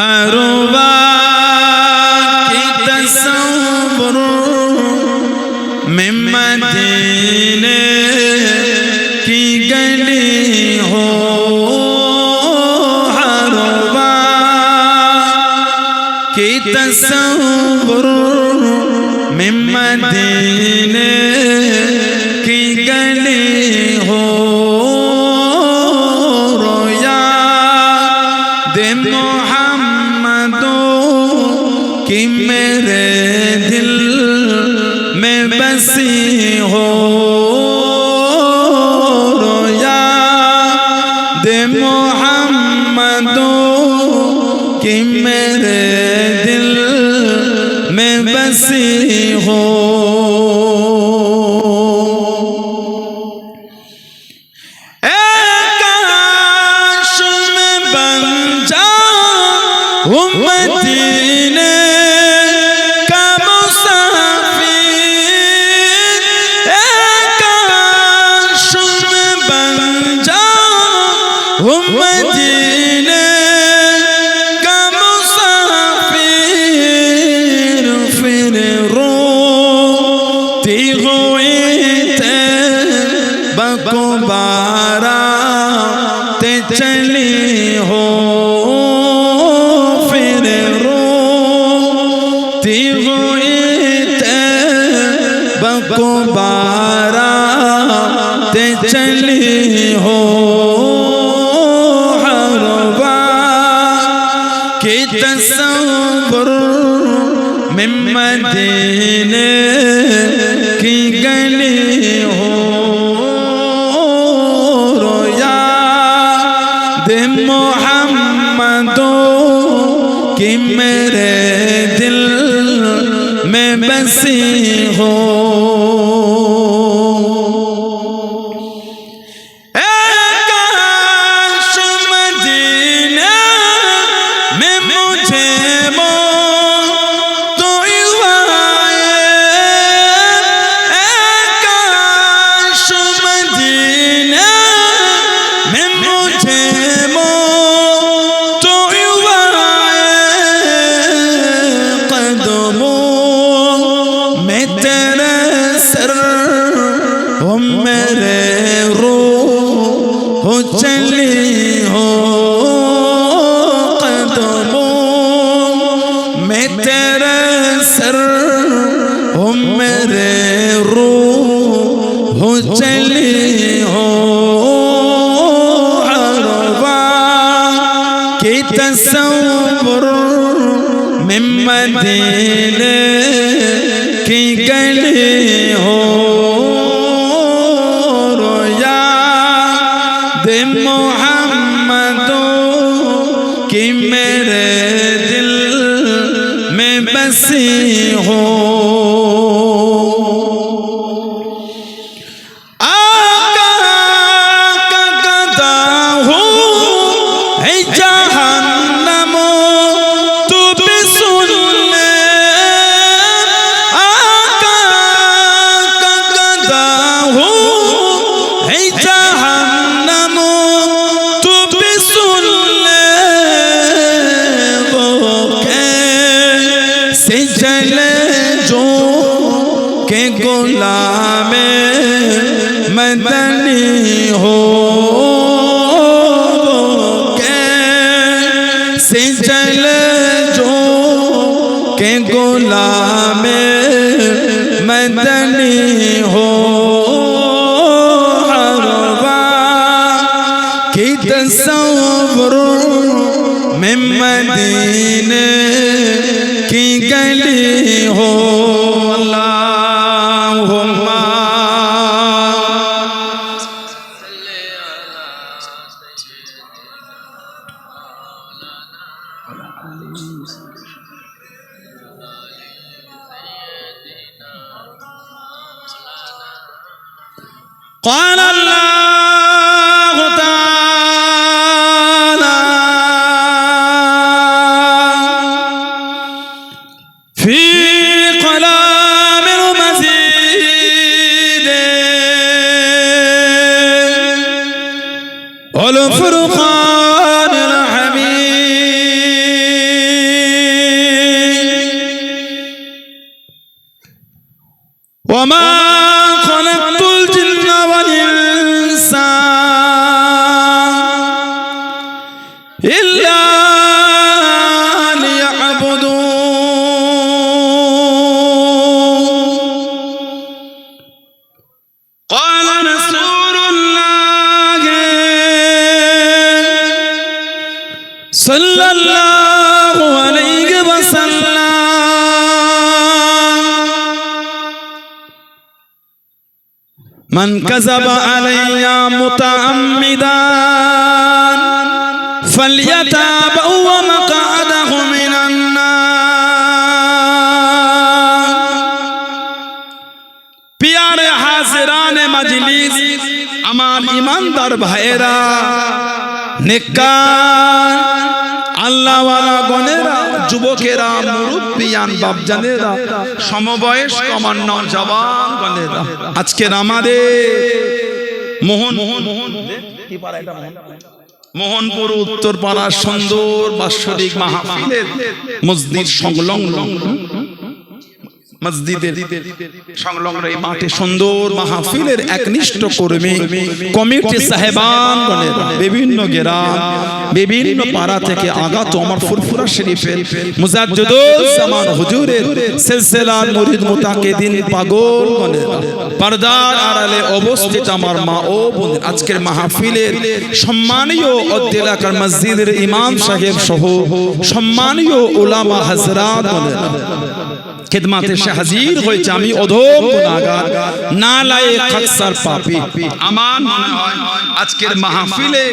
हरवा की तसव्वुर में मदीने की गली हो, हरवा की तसव्वुर में मदीने की गली हो, रोया दे मोहम्मदों की मेरे दिल में बसी हो, रोया दे मोहम्मदों की मेरे दिल में बसी हो। मदीने का मुसाफिर काश में बन जाऊं मदीने का मुसाफिर, फिर रोती हुई तैबा को बारातें चली हो, को बारातें चली हो, हरवा के तसव्वुर में मदीने की गली हो, रोया दे मोहम्मदों की मेरे दिल में बसी हो। काश मदीने में मुझे मौत तो आए, काश मदीने में मुझे मौत तो आए, कदमों में तेरे सर हो मेरे रूह चली हो, कदमों में तेरे सर हो मेरे रूह चली हो, हरवा की तसव्वुर में मदीने की गली हो, रोया दे मोहम्मदों की मेरे दिल में बसी हो। आका का गदा हूँ है जहन्नम तू भी सुन ले, आका का गदा हूँ है जहन्नम तू भी सुन ले, वो कैसे जले जो के गुलामे मदनी हो, कैसे जले जो के गुलामे मदनी हो, हरवा की तसव्वुर में मदीने की गली हो, अल्लाहुम्मा قال الله تعالى في كلام المزيد والفرقان الحميد সাল্লাল্লাহু আলাইহি ওয়াসাল্লাম মান কাযাবা আলাইয়া মুতাআম্মিদান ফালইয়াতাবাওয়া মাকআদাহু মিনান নার। প্যারে হাজিরানে মজলিস, আমার ঈমানদার ভাইয়েরা, নেককার আল্লাহওয়ালা গণেরা, যুবকেরা, মুরব্বিয়ান বাপজানেরা, সমবয়স্ক আমার নওজওয়ান গণেরা, আজকের আমাদের মোহনপুর উত্তরপাড়ার সুন্দর বাৎসরিক মাহফিলের মসজিদ সংলগ্ন মসজিদের সংলগ্ন এই মাঠে সুন্দর মাহফিলের একনিষ্ঠ কর্মী কমিটি সাহেবান বিভিন্ন গ্রাম বিভিন্ন পাড়া থেকে আগত আমার ফুরফুরা শরীফের মুজাদ্দিদুল জামান হুজুরের সিলসিলার মুরিদ মুতাকিদিন পাগল পর্দার আড়ালে অবস্থিত আমার মা ও বোন, আজকের মাহফিলের সম্মানীয় এলাকার মসজিদের ইমাম সাহেব সহ সম্মানীয় উলামা হযরত খিদমতে এসে হাজির হয়েছে। আমি অধম গুনাহগার, নালায়েক, খাকসার, পাপী। আমার মনে হয় আজকের মাহফিলে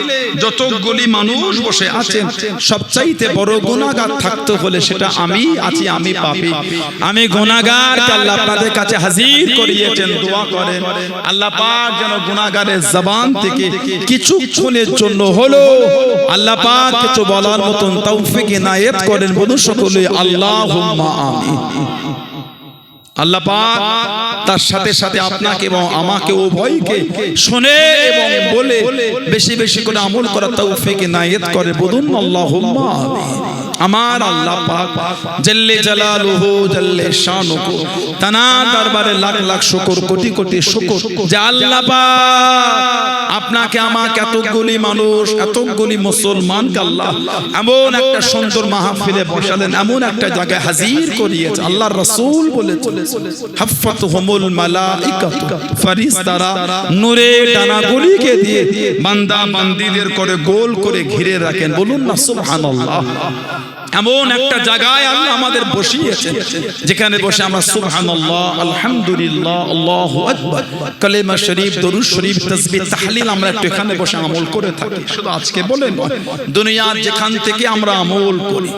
যতগুলি মানুষ বসে আছেন সবচাইতে বড় গুনাহগার থাকতে হলে সেটা আমি আছি, আমি পাপী, আমি গুনাহগার। আল্লাহ আপনাদের কাছে হাজির করিয়েছেন, দোয়া করেন আল্লাহ পাক যেন গুনাহগারের জবান থেকে কিছুক্ষণের জন্য হলো আল্লাহ পাক কিছু বলার মতন তৌফিক ইনায়েত করেন। বলুন সকলে আল্লাহুম্মা আমিন। আল্লাহ পাক তার সাথে সাথে আপনাকে এবং আমাকে উভয়কে শুনে এবং বলে বেশি বেশি করে আমল করার তৌফিক ইনায়েত করে। বলুন আল্লাহুম্মা আমিন। আমার আল্লাহ পাক জাল্লে জালালুহু জাল্লে শানুহু, তানার দরবারে লাখ লাখ শুকর, কোটি কোটি শুকর যে আল্লাহ পাক আপনাকে আমাকে এতগুলি মানুষ, এতগুলি মুসলমানকে আল্লাহ এমন একটা সুন্দর মাহফিলে বসালেন, এমন একটা জায়গায় হাজির করিয়েছে। আল্লাহর রাসূল বলেছেন হাফাতহুমুল মালাইকাতু, ফেরেশতারা নূরে ডানাগুলিকে দিয়ে বান্দা বান্দীদের করে গোল করে ঘিরে রাখেন। বলুন না সুবহানাল্লাহ। এমন একটা জায়গায় আল্লাহ আমাদের বসিয়েছেন যেখানে বসে আমরা সুবহানাল্লাহ, আলহামদুলিল্লাহ, আল্লাহু আকবার, কালেমা শরীফ, দরুদ শরীফ, তাসবিহ, তাহলিল আমরা একটু এখানে বসে আমল করে থাকি। শুধু আজকে বলেন দুনিয়ার যেখান থেকে আমরা আমল করি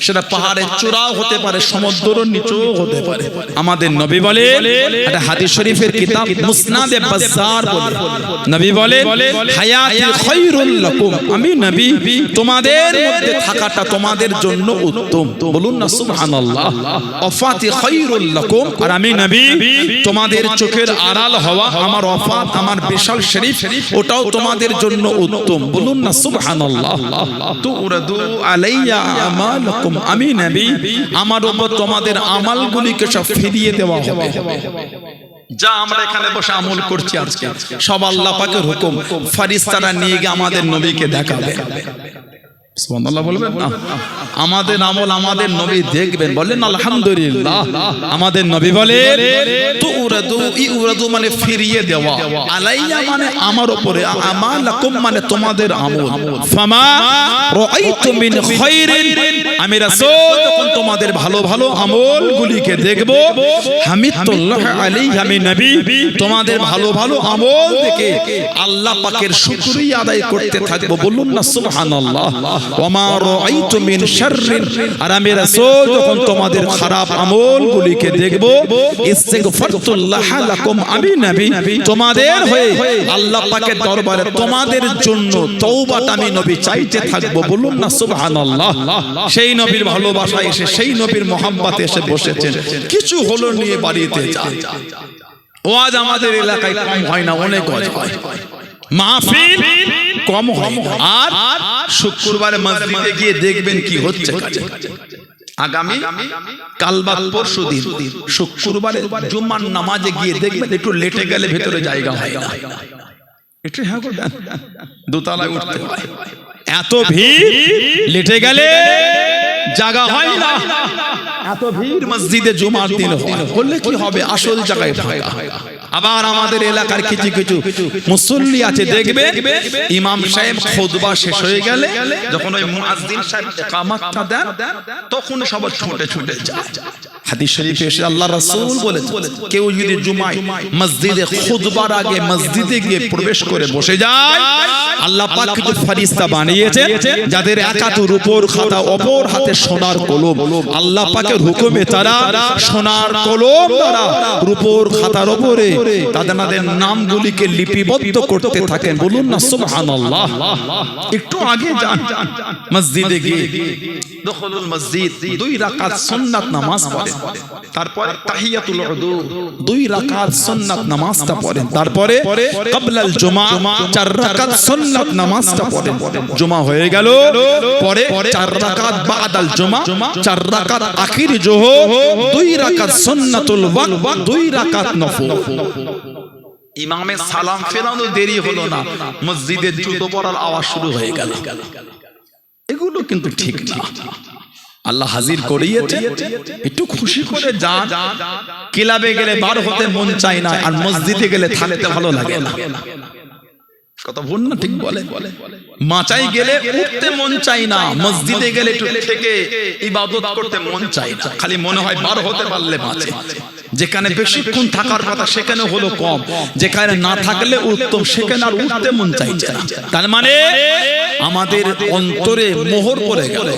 সেটা পাহাড়ের চূড়াও হতে পারে, সমুদ্রের নিচেও হতে পারে। আমাদের নবী বলে, এটা হাদিস শরীফের কিতাব মুসনাদে বাজ্জার বলে, নবী বলে হায়াতি খায়রুল লাকুম, আমি নবী তোমাদের মধ্যে থাকাটা তোমাদের জন্য উত্তম। বলুন না সুবহানাল্লাহ। ওয়াফাতি খায়রুল লাকুম, আর আমি নবী তোমাদের চোখের আড়াল হওয়া, আমার ওয়াফাত, আমার বিশাল শরীফ, ওটাও তোমাদের জন্য উত্তম। বলুন না সুবহানাল্লাহ। তুরাদু আলাইয়া আমালাকুম, আমি নবী আমার উপর তোমাদের আমলগুলিকে সব ফিরিয়ে দেওয়া হবে। যা আমরা এখানে বসে আমল করছি আজকে সব আল্লাহ পাকের হুকুম, ফেরেশতারা নিয়ে গিয়ে আমাদের নবীকে দেখাবে। সুবহানাল্লাহ বলবেন না? আমাদের আমল আমাদের নবী দেখবেন, বলেন আলহামদুলিল্লাহ। আমাদের নবী বলেন তুরাদু, ইউরাদু মানে ফিরিয়ে দেওয়া, আলাইয়া মানে আমার উপরে, আমালাকুম মানে তোমাদের আমল। ফামা রাআইতু মিন খায়রিন, আমি রাসূল যখন তোমাদের ভালো ভালো আমলগুলিকে দেখব, হামিদুল্লাহ আলাইহি, আমি নবী তোমাদের ভালো ভালো আমল দেখে আল্লাহ পাকের শুকরিয়া আদায় করতে থাকব। বলুন না সুবহানাল্লাহ। ওয়ামা রাআইতু মিন শাররিন, আর আমি রাসূল যখন তোমাদের খারাপ আমলগুলিকে দেখব, ইস্তিগফারতুল্লাহ লাকুম, আমি নবী তোমাদের হয়ে আল্লাহ পাকের দরবারে তোমাদের জন্য তওবাটা আমি নবী চাইতে থাকব। বলুন না সুবহানাল্লাহ। সেই নবীর ভালোবাসা এসে, সেই নবীর মহব্বতে এসে বসেছেন। কিছু হলো নিয়ে বাড়িতে যান। ওয়াজ আমাদের এলাকায় কম হয় না, অনেক ওয়াজ হয়, মাহফিল কম হয়। আর শুক্রবারে মসজিদে গিয়ে দেখবেন কি হচ্ছে। আগামী কাল বা পরশু দিন শুক্রবারে জুমার নামাজে গিয়ে দেখবেন একটু লেটে গেলে ভেতরে জায়গা হয় না, একটু হ্যাঁ দোতলায় উঠতে হয়, এত ভিড়, লেটে গেলে জায়গা হয় না। এত ভিড় মসজিদে জুমার দিন হয়, বললে কি হবে, আসল জায়গায় ফাঁকা। আবার আমাদের এলাকার কিছু কিছু মুসল্লি আছে, দেখবে ইমাম সাহেব খুতবা শেষ হয়ে গেলে যখন ওই মুয়াজ্জিন সাহেব ইকামতটা দেন তখন সবাই ছুটে ছুটে যায়। হাদিস শরীফে এসে আল্লাহ রাসূল বলেছেন, কেউ যদি জুমায় মসজিদে খুতবার আগে মসজিদে গিয়ে প্রবেশ করে বসে যায়, আল্লাহ পাক কিছু ফেরেশতা বানিয়েছে যাদের এক হাতে রূপোর খাতা, অপর হাতে সোনার কলম। আল্লাহ পাকের হুকুমে তারা সোনার কলম দ্বারা রূপোর খাতার উপরে তাদের নামগুলিকে লিপিবদ্ধ করতে থাকেন। বলুন না সুবহানাল্লাহ। একটু আগে যান মসজিদে গিয়ে দখলুল মসজিদ 2 রাকাত সুন্নাত নামাজ পড়েন, তারপরে তাহিয়াতুল উযু 2 রাকাত সুন্নাত নামাজটা পড়েন, তারপরে ক্বাবলাল জুমা 4 রাকাত সুন্নাত নামাজটা পড়েন। জুমা হয়ে গেল, পরে 4 রাকাত বাদাল জুমা, 4 রাকাত আখির জোহর, 2 রাকাত সুন্নাতুল ওয়াক্ত, 2 রাকাত নফল। ইমামের সালাম ফেরানো দেরি হলো না, মসজিদে জুতো পড়ার আওয়াজ শুরু হয়ে গেল। এগুলো কিন্তু ঠিক না। আল্লাহ হাজির করিয়েছে, একটু খুশি করে যান। ক্লাবে গেলে বার হতে মন চায় না, আর মসজিদে গেলে থাকতে ভালো লাগে না। কথা ভুল না ঠিক বলে? মাচাই গেলে উঠতে মন চায় না, মসজিদে গেলে একটু থেকে ইবাদত করতে মন চায় না, খালি মনে হয় বার হতে পারলে বাঁচে। যেখানে বেশিক্ষণ থাকার কথা সেখানে হলো কম, যেখানে না থাকলে উত্তম সেখানে আর উঠতে মন চাইছে না। তার মানে আমাদের অন্তরে মোহর পড়ে গেল।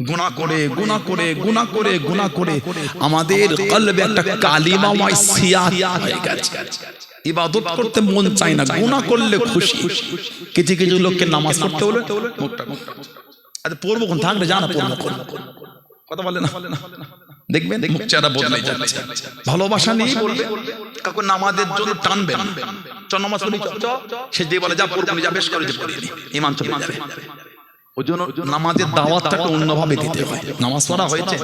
গুনাহ করে গুনাহ করে গুনাহ করে গুনাহ করে আমাদের কলবে একটা কালিমাময় সিয়াত হয়ে গেছে। ইবাদত করতে মন চায় না, গুনাহ করলে খুশি। কিছু কিছু লোককে নামাজ পড়তে হলে আচ্ছা পড়বো কোন থাকলে জানা পড়বো কোন, কথা বলে না, দেখবেন মুখ চেহারা বদলে যাচ্ছে। ভালোবাসা নিয়ে বলবে, কাকু নামাজের জন্য টানবে না, চল নামাজ পড়ি, সে যে বলে যা পড়বো যা বেশ করে যে পড়িনি, ইমান চলে যাবে। ওই জন্য নামাজের দাওয়াতটাকে অন্যভাবে দিতে হয়। নামাজ পড়া হয়েছে,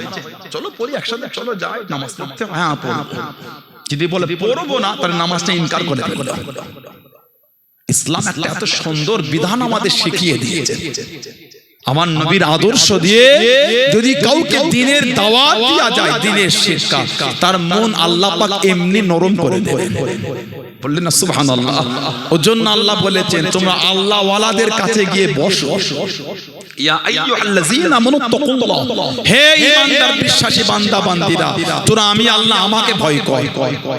চলো পড়ি একসাথে, চলো যাই নামাজ পড়তে, হ্যাঁ পড়বো। যদি বলে পড়বো না, তাহলে নামাজটা ইনকার করে ফেলবে। ইসলাম একটা এত সুন্দর বিধান আমাদের শিখিয়ে দিয়েছে। আমার নবীর আদর্শ দিয়ে যদি কাউকে দ্বীনের দাওয়াত দেয়া যায়, দ্বীনের শিক্ষা, তার মন আল্লাহ পাক এমনি নরম করে দেবে। বললেন না সুবহানাল্লাহ। ওর জন্য আল্লাহ বলেছেন, তোমরা আল্লাহ ওয়ালাদের কাছে গিয়ে বসো। ইয়া আইয়ুহাল্লাযীনা আমানু তাকুল্লাহ, হে ঈমানদার বিশ্বাসী বান্দা বান্দীরা, তোরা আমি আল্লাহ আমাকে ভয় কর।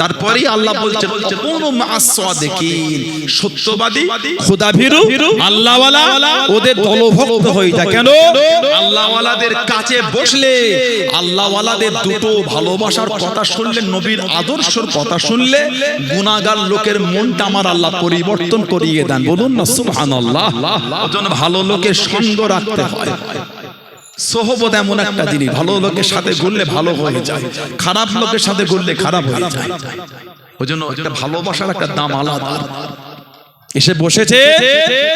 তারপরেই আল্লাহ বলছেন, কুনু মা'আস সাদিকিন, সত্যবাদী খোদাভীরু আল্লাহ ওয়ালা ওদের দলভুক্ত হয়ে যায়। কেন? আল্লাহ ওয়ালাদের কাছে বসলে, আল্লাহ ওয়ালাদের দুটো ভালোবাসার কথা শুনলে, নবীর আদর্শের কথা শুনলে, গুনাহগার লোকের মনটা আমার আল্লাহ পরিবর্তন করিয়ে দেন। বলুন না সুবহানাল্লাহ। ওজন ভালো লোকের সঙ্গ রাখতে হয়। সোহবত এমন একটা জিনিস, ভালো লোকের সাথে ঘুরলে ভালো হয়ে যায়, খারাপ লোকের সাথে ঘুরলে খারাপ হয়ে যায়। ওজন্য একটা ভালোবাসার একটা দাম আলাদা। এসে বসেছে,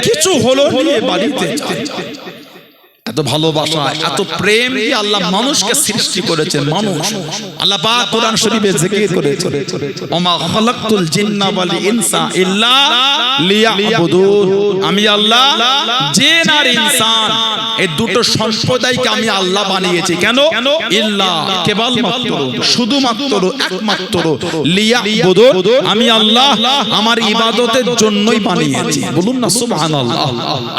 কিছু হলো নিয়ে বাড়িতে যায়। এত ভালোবাসা, এত প্রেম দিয়ে আল্লাহ মানুষকে সৃষ্টি করেছেন। মানুষ আল্লাহ পাক কোরআন শরীফে জিকির করেছেন, ওমা খালাকতুল জিন্না ওয়াল ইনসা ইল্লা লিয়াবুদুন। আমি আল্লাহ জিন আর ইনসান এই দুটো সম্প্রদায়কে আমি আল্লাহ বানিয়েছি। কেন? ইল্লা কেবলমাত্র, শুধুমাত্র, একমাত্র, লিয়াবুদুন, আমি আল্লাহ আমার ইবাদতের জন্যই বানিয়েছি। বলুন না সুবহানাল্লাহ।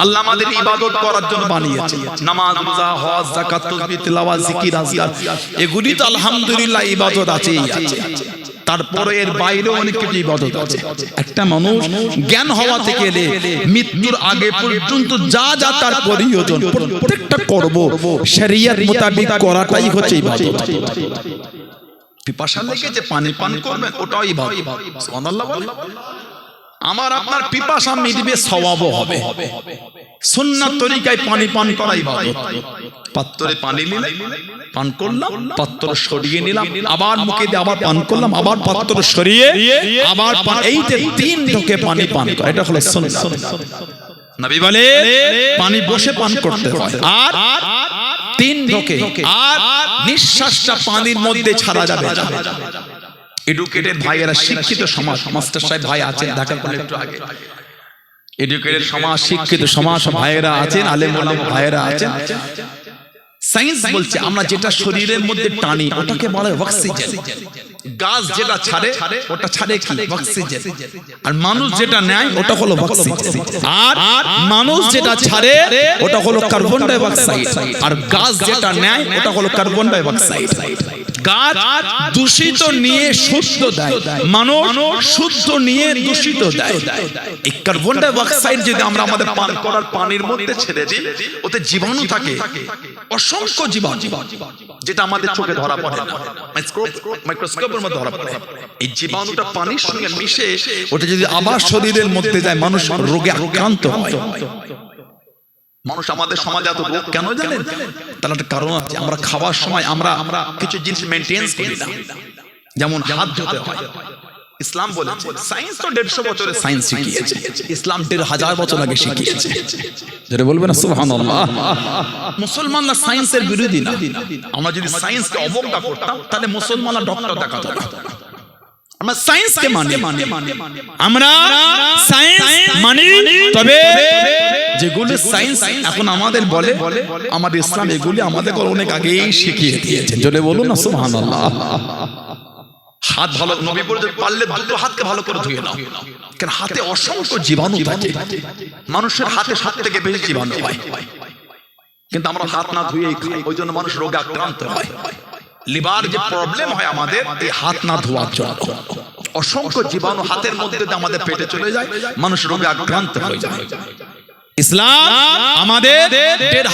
আল্লাহ আমাদের ইবাদত করার জন্য বানিয়েছে। নামাজ, রোজা, হজ, যাকাত, তাসবিহ, তিলাওয়াত, জিকির, আজকার, এগুলি তো আলহামদুলিল্লাহ ইবাদত আছেই আছে। তারপরে এর বাইরে অনেক কিছু ইবাদত আছে। একটা মানুষ জ্ঞান হওয়া থেকে মৃত্যুর আগে পর্যন্ত যা যা তার প্রয়োজন প্রত্যেকটা করব শরীয়ত মোতাবেক করাটাই হচ্ছে ইবাদত। পিপাসা লেগেছে পানি পান করবেন, ওটাও ইবাদত। সুবহানাল্লাহ বলেন। আমার আপনার পিপাসা মিটবে, সওয়াবও হবে। সুন্নাত তরিকায় পানি পান করা ইবাদত। পাত্রে পানি নিলাম, পান করলাম, পাত্র সরিয়ে নিলাম, আবার মুখে দিয়ে আবার পান করলাম, আবার পাত্র সরিয়ে আবার পান, এই যে 3 ঢোকে পানি পান করা, এটা হলো সুন্নাত। নবী বলে পানি বসে পান করতে হয়, আর 3 ঢোকে, আর নিঃশ্বাসটা পানির মধ্যে ছাড়া যাবে না। এডুকেটেড ভাইয়েরা, শিক্ষিত সমাজ, মাস্টার সাহেব ভাই আছেন ঢাকা কলেজ একটু আগে, এডুকেটেড সমাজ, শিক্ষিত সমাজ ভাইয়েরা আছেন, আলেম ওলামা ভাইয়েরা আছেন। সায়েন্স বলছে আমরা যেটা শরীরের মধ্যে টানি ওটাকে বলে অক্সিজেন, গাছ যেটা ছাড়ে ওটা ছাড়ে কি অক্সিজেন, আর মানুষ যেটা নেয় ওটা হলো অক্সিজেন, আর মানুষ যেটা ছাড়ে ওটা হলো কার্বন ডাই অক্সাইড, আর গাছ যেটা নেয় ওটা হলো কার্বন ডাই অক্সাইড। গাছ দূষিত নিয়ে শুদ্ধ দেয়, মানুষ শুদ্ধ নিয়ে দূষিত দেয়। এই কার্বন ডাই অক্সাইড যদি আমরা আমাদের পান করার পানির মধ্যে ছেড়ে দিই, ওতে জীবাণু থাকে, অসংখ্য জীবাণু, যেটা আমাদের চোখে ধরা পড়ে না, মাইক্রোস্কোপের মধ্যে ধরা পড়ে। এই জীবাণুটা পানির সঙ্গে মিশে ওটা যদি আবার শরীরের মধ্যে যায়, মানুষ রোগে আক্রান্ত হয়। মানুষ আমাদের সমাজে এত রোগ কেন জানেন? তার একটা কারণ আছে, আমরা খাওয়ার সময় আমরা কিছু জিনিস মেইনটেইন করি না, যেমন হাত ধুতে হয়। ইসলাম বলেছে, সায়েন্স তো 150 বছরে সায়েন্স শিখিয়েছে, ইসলাম 1000 বছর আগে শিখিয়েছে। যারা বলবেন না সুবহানাল্লাহ। মুসলমানরা সায়েন্সের বিরোধী না। আমরা যদি সায়েন্সকে অবজ্ঞা করতাম তাহলে মুসলমানরা ডক্টর দেখাতো না। আমরা সায়েন্সকে মানি, আমরা সায়েন্স মানি, তবে যেগুলো সায়েন্স এখন আমাদের বলে আমাদের ইসলাম এগুলি আমাদের অনেক আগেই শিখিয়ে দিয়েছেন। জোরে বলুন না সুবহানাল্লাহ। হাত ভালো, নবী বলেছেন পারলে দুটো হাতকে ভালো করে ধুয়ে নাও, কারণ হাতে অসংখ্য জীবাণু থাকে। মানুষের হাতে 7 থেকে বেশি জীবাণু হয়, কিন্তু আমরা হাত না ধুয়েই খাই, ওই জন্য মানুষ রোগে আক্রান্ত হয়। লিভার যে প্রবলেম হয় আমাদের এই হাত না ধোয়ার জন্য, অসংখ্য জীবাণু হাতের মধ্যে দিয়ে আমাদের পেটে চলে যায়, মানুষ রোগে আক্রান্ত হয়ে যায়। ইসলাম আমাদের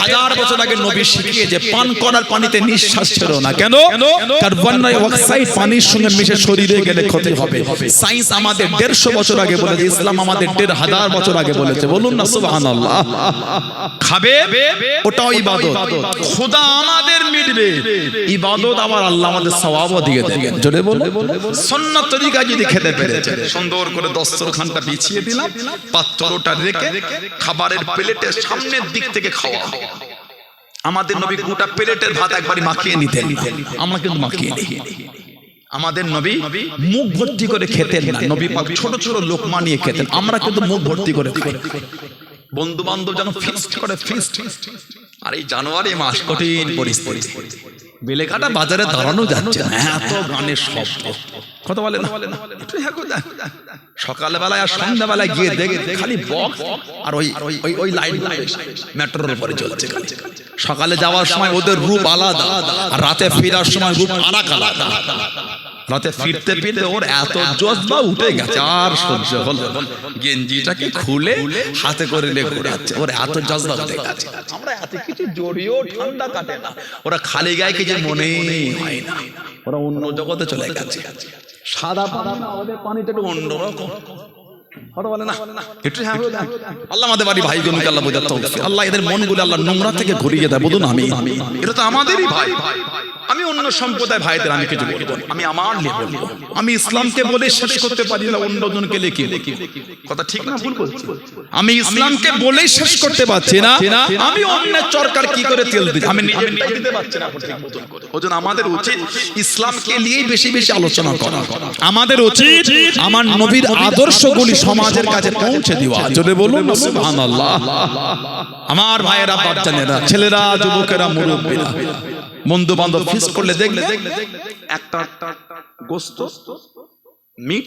1000 বছর আগে নবী শিখিয়েছে পান করার পানিতে নিঃশ্বাস ছেড়ো না। কেন? কার্বন ডাই অক্সাইড পানির সঙ্গে মিশে শরীরে গেলে ক্ষতি হবে। সায়েন্স আমাদের 150 বছর আগে বলেছে, ইসলাম আমাদের 1000 বছর আগে বলেছে। বলুন না সুবহানাল্লাহ। খাবে ওটাও ইবাদত, খোদা আমাদের মিটবে, ইবাদত আবার আল্লাহ আমাদের সওয়াবও দিয়ে দেবেন। জোরে বলুন। সুন্নাত তরিকা যদি খেতে পেরেছে, সুন্দর করে দস্তরখানটা বিছিয়ে দিলাম, পাত্রটা রেখে খাবার প্লেটের সামনের দিক থেকে খাওয়া। আমাদের নবী গোটা প্লেটের ভাত একবারই মাখিয়ে নিতেন, আমরা কিন্তু মাখিয়ে নিই। আমাদের নবী মুখ ভর্তি করে খেতেন না, নবী পাক ছোট ছোট লোকমা নিয়ে খেতেন, আমরা কিন্তু মুখ ভর্তি করে খাই। বন্ধু বান্ধব যেন ফিস্ট করে, ফিস্ট। আর এই জানুয়ারি মাস কঠিন পরিস্থিতি, বেলেঘাটা বাজারে দাঁড়ানো যাচ্ছে না, এত গানের শব্দ, কথা বলে না। সকালবেলায় আর সন্ধ্যাবেলায় গিয়ে দেখে খালি বক্স আর ওই লাইট মেট্রোর উপরে চলছে। সকালে যাওয়ার সময় ওদের রূপ আলাদা, আর রাতে ফেরার সময় রূপ আলাদা। রাতে ফিরতে ফিরতে ওর এত জজবা উঠে গেছে, আর সহ্য হলো, গেঞ্জিটাকে খুলে হাতে করে লেগে যাচ্ছে, ওর এত জজবা উঠে গেছে। আমরা এত কিছু জড়িয়েও ঠান্ডা কাটে না, ওরা খালি গায়ে কিছু মনেই হয় না, ওরা অন্য জগতে চলে গেছে। সাদা পানি না, ওদের পানিটা একটু অন্যরকম, আল্লাহ আমাদের বাড়ি ভাইগুলোকে আল্লাহ বোঝাতে হবে, আল্লাহ এদের মনগুলো আল্লাহ নোংরা থেকে ঘুরিয়ে দেয়। বলুন আমি, এটা তো আমাদেরই ভাই। আমি অন্য সম্প্রদায় ভাইদের আমি কিছু বলবো, আমি আমার নিয়ে বলবো। আমি ইসলামকে বলে শেষ করতে পারি না, অন্যজনকে লিখে কথা ঠিক না ভুল বলছি? আমি ইসলামকে বলেই শেষ করতে পারছি না, আমি অন্যের চরকার কি করে তেল দিই, আমি নিজে দিতে পারছি না ঠিক মতন করে। ওজন আমাদের উচিত ইসলামকে নিয়েই বেশি বেশি আলোচনা করা। আমাদের উচিত আমার নবীর আদর্শগুলি সমাজের কাছে পৌঁছে দেওয়া। জোরে বলুন সুবহানাল্লাহ। আমার ভাইয়েরা, বাচ্চারা, ছেলেরা, যুবকেরা, মুরব্বীরা, বন্ধু বান্ধব ফিস্ট করলে দেখলে একটা গোস্ত মিট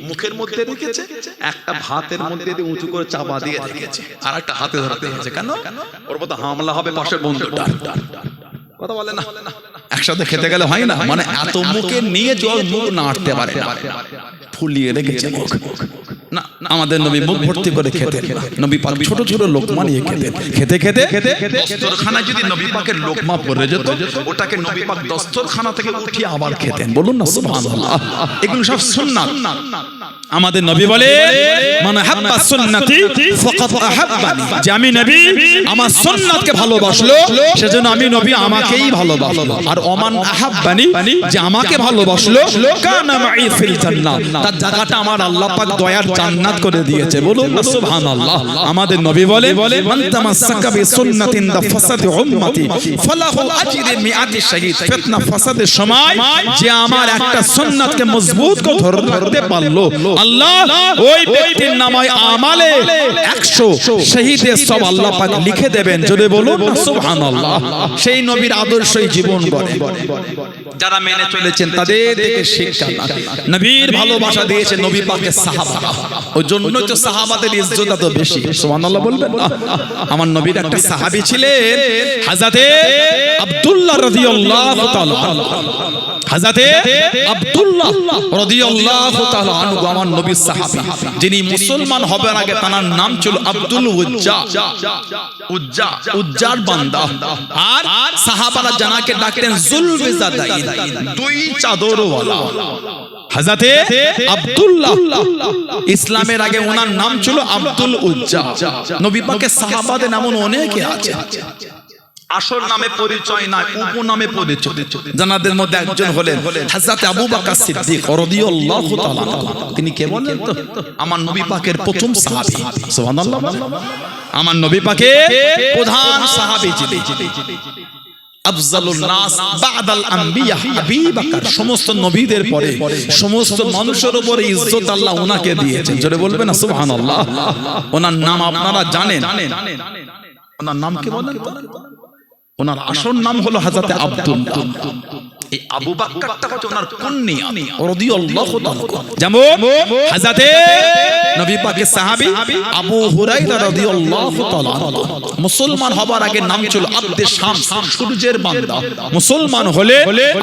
মুখের মধ্যে রেখেছে, একটা ভাতের মধ্যে দিয়ে উঁচু করে চাপা দিয়ে রেখেছে, আর একটা হাতে ধরতে গেছে। কেন? ওর মতো হামলা হবে পাশের বন্ধুটা, কথা বলে না। একসাথে খেতে গেলে হয় না, মানে এত মুখে নিয়ে জল মুখ নাড়তে পারে না, ফুলিয়ে রেখেছে মুখ। না, আমাদের নবী মুখ ভর্তি করে খেতেন। নবী পাক ছোট ছোট লোকমা নিয়ে খেতেন। খেতে খেতে দস্তরখানা যদি নবী পাকের লোকমা পড়ে যেত, ওটাকে নবী পাক দস্তরখানা থেকে উঠিয়ে আবার খেতেন। বলুন না সুবহানাল্লাহ। এগুলো সব সুন্নাত। আমাদের নবী বলে, মান হাব্বা সুন্নতি ফাকাদ আহাব্বানি, যে আমি নবী আমার সুন্নাতকে ভালোবাসলো সেজন্য আমি নবী আমাকেই ভালোবাসলো। আর ওমান আহাব্বানি, যে আমাকে ভালোবাসলো কানা মাই ফিল জান্নাহ, তার জায়গাটা আমার আল্লাহ পাক দয়ার জান্নাত করে দিয়েছে, বলুন না সুবহানাল্লাহ। আমাদের নবী বলে মান তামাসসাকা বিসুন্নাতিন দা ফাসাদি উম্মতি ফালাহু আজরি মিআতি শাহীদ। ফিতনা ফাসাদের সময় যে আমার একটা সুন্নাতকে মজবুত করে ধরে রাখতে পারলো, আল্লাহ ওই ব্যক্তির নামায় আমালে 100 শহীদের সব আল্লাহ পাক লিখে দেবেন। যদি বলুন না সুবহানাল্লাহ। সেই নবীর আদর্শই জীবন গড়ে, যারা মেনে চলেছেন তাদের থেকে শিক্ষা। নবীর ভালোবাসা দিয়েছে নবী পাকের সাহাবারা, ওই জন্য তো সাহাবাদের ইজ্জত এত বেশি। সুবহানাল্লাহ বলবেন না? আমার নবীর একটা সাহাবী ছিলেন হযরতে আব্দুল্লাহ রাদিয়াল্লাহু তাআলা, হযরতে আব্দুল্লাহ রাদিয়াল্লাহু তাআলা আনহু আমার নবীর সাহাবী, যিনি মুসলমান হবার আগে তার নাম ছিল আব্দুল উজ্জা, উজ্জার বান্দা। আর সাহাবারা জানাকে ডাকতেন জুলফিজাদাইন, দুই চাদর ওয়ালা। হযরতে আব্দুল্লাহ ইসলামের আগে ওনার নাম ছিল আব্দুল উজ্জা। নবী পাকের সাহাবাদের নাম অনেকে আছে, আসল নামে পরিচয় নাই, উপনামে পরিচয়। জানাদের মধ্যে একজন হলেন হযরত আবু বকর সিদ্দিক রাদিয়াল্লাহু তাআলা। তিনি কে বলেন তো? আমার নবী পাকের প্রথম সাহাবী। সুবহানাল্লাহ। আমার নবী পাকের প্রধান সাহাবী ছিলেন আফজালুন নাস বাদাল আম্বিয়া আবু বকর। সমস্ত নবীদের পরে সমস্ত মানুষের উপরে ইজ্জত আল্লাহ ওনাকে দিয়েছেন। জোরে বলবেন না সুবহানাল্লাহ। ওনার নাম আপনারা জানেন? ওনার নাম কি বলেন? ওনার আসল নাম হলো হযরত আব্দুল্লাহ। এই আবু বকরটা হচ্ছে ওনার কুনিয়া রাদিয়াল্লাহু তাআলা। যেমন হযরত নবী পাকের সাহাবী আবু হুরায়রা রাদিয়াল্লাহু তাআলা মুসলমান হবার আগে নাম ছিল আব্দে শামস, সূর্যের বান্দা। মুসলমান হলে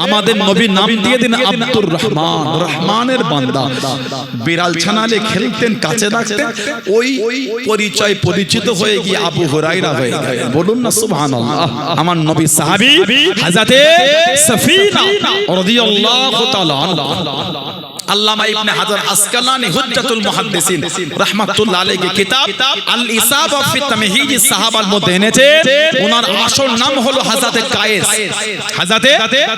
আমাদের নবী নাম দিয়ে দিন আব্দুর রহমান, রহমানের বান্দা। বিড়াল ছানালে খেলতেন, কাছে রাখতেন, ওই পরিচয় পরিচিত হয়ে গিয়ে আবু হুরায়রা হয়ে গেলেন। বলুন না সুবহানাল্লাহ। আমার নবী সাহাবী হযরত সফিনা রাদিয়াল্লাহু তাআলা আল্লামা ইবনে হাজার আসকালানি হুজ্জাতুল মুহাদ্দিসিন রাহমাতুল্লাহ আলাইহি কিতাব আল ইসাবা ফি তামহিজ সাহাবার মধ্যে এনেছে। ওনার আসল নাম হলো হযরত কায়েস, হযরত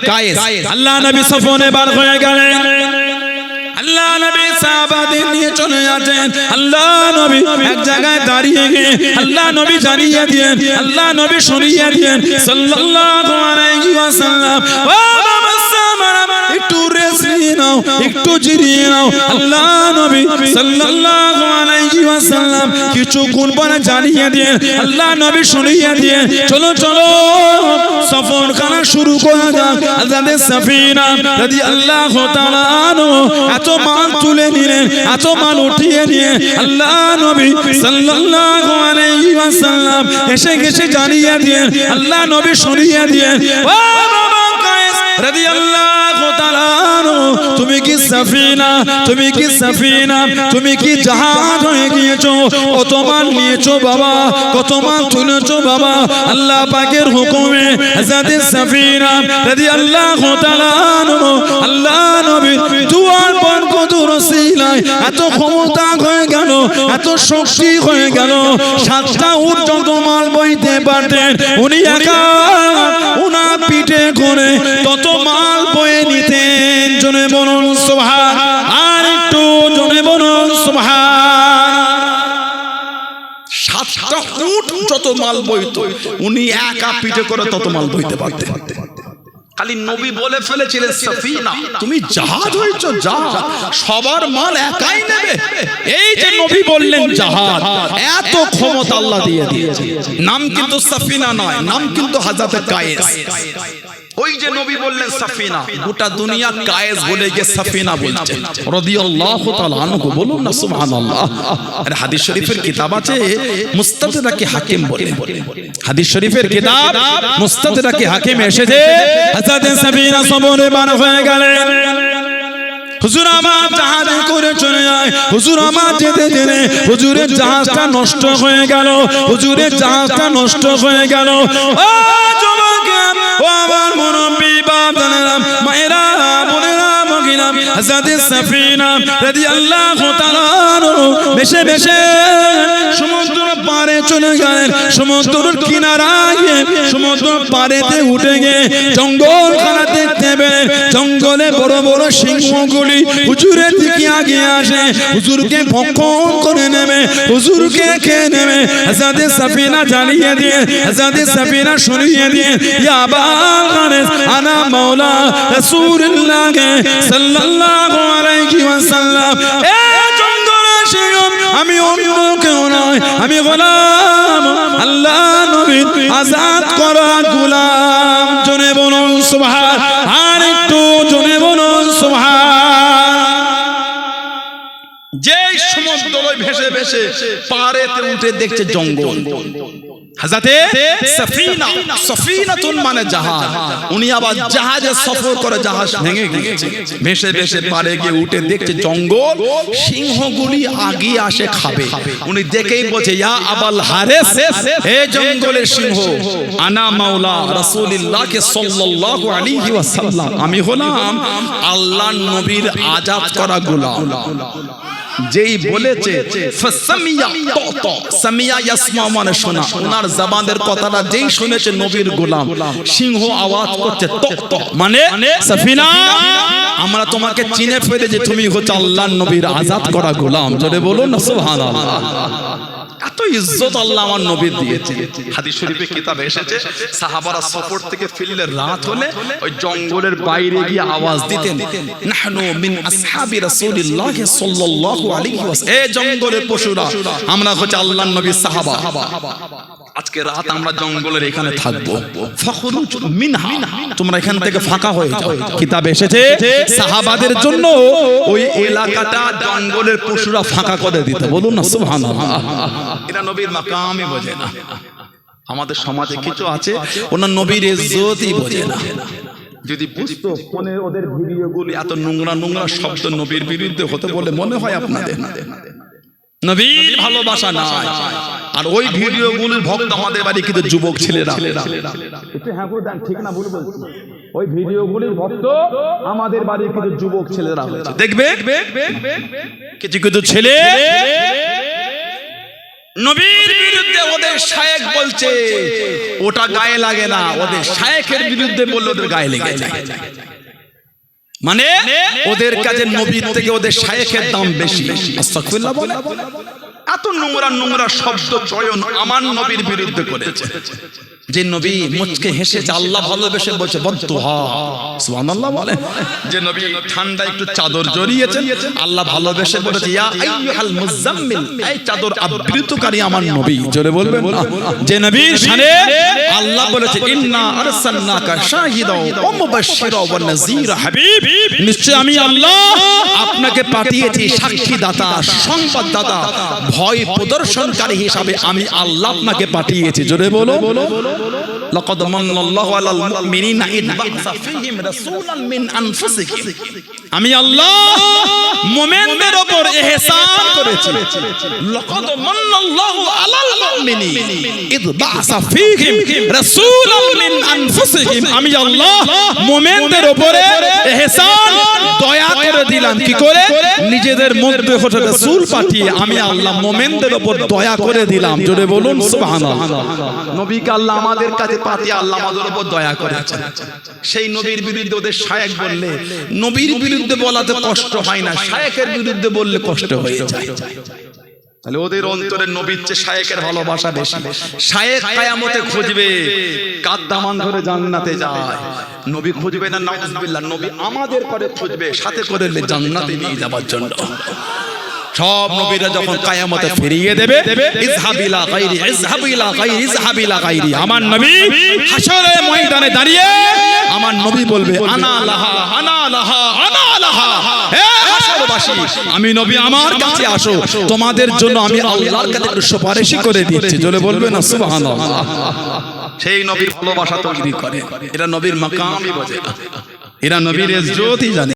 কায়েস। আল্লাহ নবী সফরে বার হয়ে গেলেন, আল্লাহ নবী সাহাবাদের নিয়ে চলে যাচ্ছেন। আল্লাহ নবী এক জায়গায় দাঁড়িয়ে গিয়ে আল্লাহ নবী জানিয়ে দিয়েন, আল্লাহ নবী শুনিয়ে দিয়েন সাল্লাল্লাহু আলাইহি ওয়াসাল্লাম, ও একটু রেস্ট নিয়ে নাও, একটু জিরিয়ে নাও। আল্লাহ নবী সাল্লাল্লাহু আলাইহি ওয়াসাল্লাম কিছু গুণবান জানিয়ে দিয়ে আল্লাহ নবী শুনিয়ে দিয়ে চলো চলো সফরখানা শুরু করা যাক। হযরত সাফিনা রাদিয়াল্লাহু তাআলা আনহু এত মাল তুলে নিলেন, এত মাল উঠিয়ে নিয়ে আল্লাহ নবী সাল্লাল্লাহু আলাইহি ওয়াসাল্লাম এসে গেছে জানিয়ে দিয়ে আল্লাহ নবী শুনিয়ে দিয়ে, ও বাবা কায়েস রাদিয়াল্লাহু তাআলা আনহু, তুমি কি সাফিনা, তুমি কি সাফিনা, তুমি কি জাহাজ হয়ে গিয়েছো? কত মাল নিয়েছো বাবা, কত মাল তুলেছো বাবা? আল্লাহ পাকের হুকুমে হযরত সাফিনা রাদিয়াল্লাহু তাআলা আনহু আল্লাহ নবী দুয়ার পর কত রসিলায় এত ক্ষমতা হয়ে গেল, এত শক্তি হয়ে গেল, 7টা উট যত মাল বইতে পারতেন উনি একা উনার পিঠে করে তত মাল বয়ে নিতেন। জনে বলুন সুবহান, আর একটু জনে বলুন সুবহান। 7টা উট যত মাল বইতো উনি একা পিঠে করে তত মাল বইতে পারতেন। খালি নবী বলে ফেলেছিলেন সাফিনা তুমি জাহাজ হয়েছো, জাহাজ সবার মাল একাই নেবে। এই যে নবী বললেন জাহাজ, এত ক্ষমতা আল্লাহ দিয়ে দিয়েছে। নাম কিন্তু সাফিনা নয়, নাম কিন্তু হযরত কায়েস। ওই যে নবী বললেন সাফিনা, গোটা দুনিয়া কায়েস বলে গিয়ে সাফিনা বলছেন রাদিয়াল্লাহু তাআলা আনহু। বলুন না সুবহানাল্লাহ। আর হাদিস শরীফের কিতাব আছে মুস্তাদরাক হাকিম বলে, হাদিস শরীফের কিতাব মুস্তাদরাক হাকিম এসেছে হযরত সাফিনা সফরে বার হয়ে গেলেন। হুজুর আমার জাহাজে করে চলে যায়, হুজুর আমার যেতে যেতে হুজুরের জাহাজটা নষ্ট হয়ে গেল, হুজুরের জাহাজটা নষ্ট হয়ে গেল। ও যুবক, ও আমার মুরব্বি বাপ জানেরা, মায়েরা, বোনেরা, মহিলা, হযরত সাফিনা রাদিয়াল্লাহু তাআলা আনহু বেশে বেশে সমুদ্র পারে চলে গেলেন। সমুদ্রের কিনারায় সমুদ্র পারেতে উঠে গিয়ে জঙ্গল খানা দেখতে পেরে জঙ্গলে বড় বড় সিংহগুলি হুজুরের দিকে আগিয়ে আসে, হুজুরকে ভক্ষণ করে নেবে, হুজুরকে খেয়ে নেবে। হযরত সাফিনা জ্বালিয়ে দিয়ে, হযরত সাফিনা শুনিয়ে দিয়ে, ইয়া আবাল গানিস আনা মাওলা রাসূলুল্লাহ সাল্লাল্লাহু আলাইহি ওয়াসাল্লাম। এ জঙ্গলের সিংহ আমি অন্য কেউ নয়, আমি গোলাম, আল্লাহ নবীর আজাদ করা গোলাম। জোরে বলুন সুবহান, আর একটু জোরে বলুন সুবহান। যে সমুদ্র ভেসে ভেসে পাড়েতে উঠে দেখছে জঙ্গল। হযরতে সাফিনা, সাফিনাতুন মানে জাহাজ, উনি আবার জাহাজে সফর করে জাহাজ ভেঙে গিয়েছে। ভেসে ভেসে পাড়ে গিয়ে উঠে দেখছে জঙ্গল, সিংহগুলি আগিয়ে আসে খাবে। উনি দেখেই বলছে, ইয়া আবাল হারিস, হে জঙ্গলের সিংহ, আনা মাওলা রাসূলুল্লাহ সাল্লাল্লাহু আলাইহি ওয়াসাল্লাম, আমি হলাম আল্লাহর নবীর আজাদ করা গোলাম। যেই বলেছে ফাসামিয়া তাতা, সামিয়া ইয়াসমা মানে শোনা, ওনার জবানের কথাটা যেই শুনেছে নবীর গোলাম, সিংহ আওয়াজ করছে তাতা মানে সাফিনা, আমরা তোমাকে চিনে ফেলেছি, তুমি হচ্ছে আল্লাহর নবীর আজাদ করা গোলাম। জোরে বলুন না সুবহানাল্লাহ। এত ইজ্জত আল্লাহ আমার নবীর দিয়েছে। হাদিস শরীফে কিতাবে এসেছে, সাহাবারা সফর থেকে ফিরলে রাত হলে ওই জঙ্গলের বাইরে গিয়ে আওয়াজ দিতেন, নাহনু মিন আসহাবি রাসূলিল্লাহ সাল্লাল্লাহু আলাইহি ওয়াসাল্লাম, এই জঙ্গলের পশুরা আমরা হচ্ছে আল্লাহর নবীর সাহাবা, আজকে রাত আমরা জঙ্গলের এখানে থাকবো, ফাখরুজ মিনহা, তোমরা এখান থেকে ফাঁকা হয়ে যাও। কিতাবে এসেছে সাহাবাদের জন্য ওই এলাকাটা জঙ্গলের পশুরা ফাঁকা করে দিত। বলুন না সুবহানাল্লাহ। এরা নবীর মাকামই বোঝে না। আমাদের সমাজে কিছু আছে ওনার নবীর ইজ্জতই বোঝে না। যদি বুঝতো ফোনে ওদের ভিডিওগুলি এত নোংরা নোংরা শব্দ নবীর বিরুদ্ধে হতে বলে মনে হয় আপনাদের নবীর ভালোবাসা না। আর ওই ভিডিওগুলোর ভক্ত আমাদের বাড়ি কিন্তু যুবক ছেলেরা। ঠিক না ভুল বলছি? ওই ভিডিওগুলির ভক্ত আমাদের বাড়ির কিছু যুবক ছেলেরা দেখবে, কিছু কিছু ছেলে নবীর বিরুদ্ধে ওদের শায়েখ বলছে, ওটা গায়ে লাগে না, ওদের শায়েখের বিরুদ্ধে বললে ওদের গায়ে লেগে যায়। মানে ওদের কাছে নবীর থেকে ওদের শায়েখের দাম বেশি। আস্তাগফিরুল্লাহ বলে এত নোংরা নোংরা শব্দ চয়ন আমার নবীর বিরুদ্ধে করেছে। যে নবী মুচকে হেসেছে, আল্লাহ ভালোবেসে বলছে বদদুহা, সুবহানাল্লাহ বলে। যে নবী ঠান্ডা একটু চাদর জড়িয়েছেন, আল্লাহ ভালোবেসে বলেছে ইয়া আইয়ুহাল মুজাম্মিল, এই চাদর আবৃতকারী আমার নবী। জোরে বলবেন না। যে নবীর শানে আল্লাহ বলেছে ইন্না আরসালনাকা শাহিদাও ওয়া মুবাশশিরা ওয়া নাযীরা, হাবিব নিশ্চয় আমি আল্লাহ আপনাকে পাঠিয়েছি সাক্ষীদাতা, সংবাদদাতা, ভয় প্রদর্শনকারী হিসাবে আমি আল্লাহ আপনাকে পাঠিয়েছি। জোরে বলো। লাকাদ মান্নাল্লাহু আলাল মুমিনিনা ইয বা'সা ফীহিম রাসূলান মিন আনফুসিহিম, আমি আল্লাহ মুমিনদের উপর ইহসান করেছি। লাকাদ মান্নাল্লাহু আলাল মুমিনিনা ইয বা'সা ফীহিম রাসূলান মিন আনফুসিহিম, আমি আল্লাহ মুমিনদের উপরে ইহসান দয়া করে দিলাম। কি করে? নিজেদের মধ্যে হতে রাসূল পাঠিয়ে আমি আল্লাহ মুমিনদের উপর দয়া করে দিলাম। জোরে বলুন সুবহানাল্লাহ। নবীকে আল্লাহ আমাদের কাছে পাঠিয়ে আল্লাহ আমাদের উপর দয়া করেছেন। সেই নবীর বিরুদ্ধে ওদের শায়েখ বললে, নবীর বিরুদ্ধে বলাতে কষ্ট হয় না, শায়েখের বিরুদ্ধে বললে কষ্ট হয়ে যায়। তাহলে ওদের অন্তরে নবীর চেয়ে শায়েখের ভালোবাসা বেশি। শায়েখ কিয়ামতে খুঁজবে কার দামান ধরে জান্নাতে যায়, নবী খুঁজবে না নাউজুবিল্লাহ, নবী আমাদের করে খুঁজবে, সাথে করে জান্নাতে নিয়ে যাওয়ার জন্য। সব নবীরা যখন কিয়ামতে ফিরিয়ে দেবে, ইযহাবিলা গায়রি, ইযহাবিলা গায়রি, ইযহাবিলা গায়রি, আমার নবী হাশরের ময়দানে দাঁড়িয়ে আমার নবী বলবে আনা লাহা, আনা লাহা, আনা লাহা, হে হাশরবাসী আমি নবী আমার কাছে আসো, তোমাদের জন্য আমি আল্লাহর কাছে সুপারিশ করে দিচ্ছি। জোরে বলবে না সুবহানাল্লাহ। সেই নবীর ভালোবাসা তৈরি করে। এরা নবীর মাকামই বোঝে না, এরা নবীর ইজ্জতই জানে।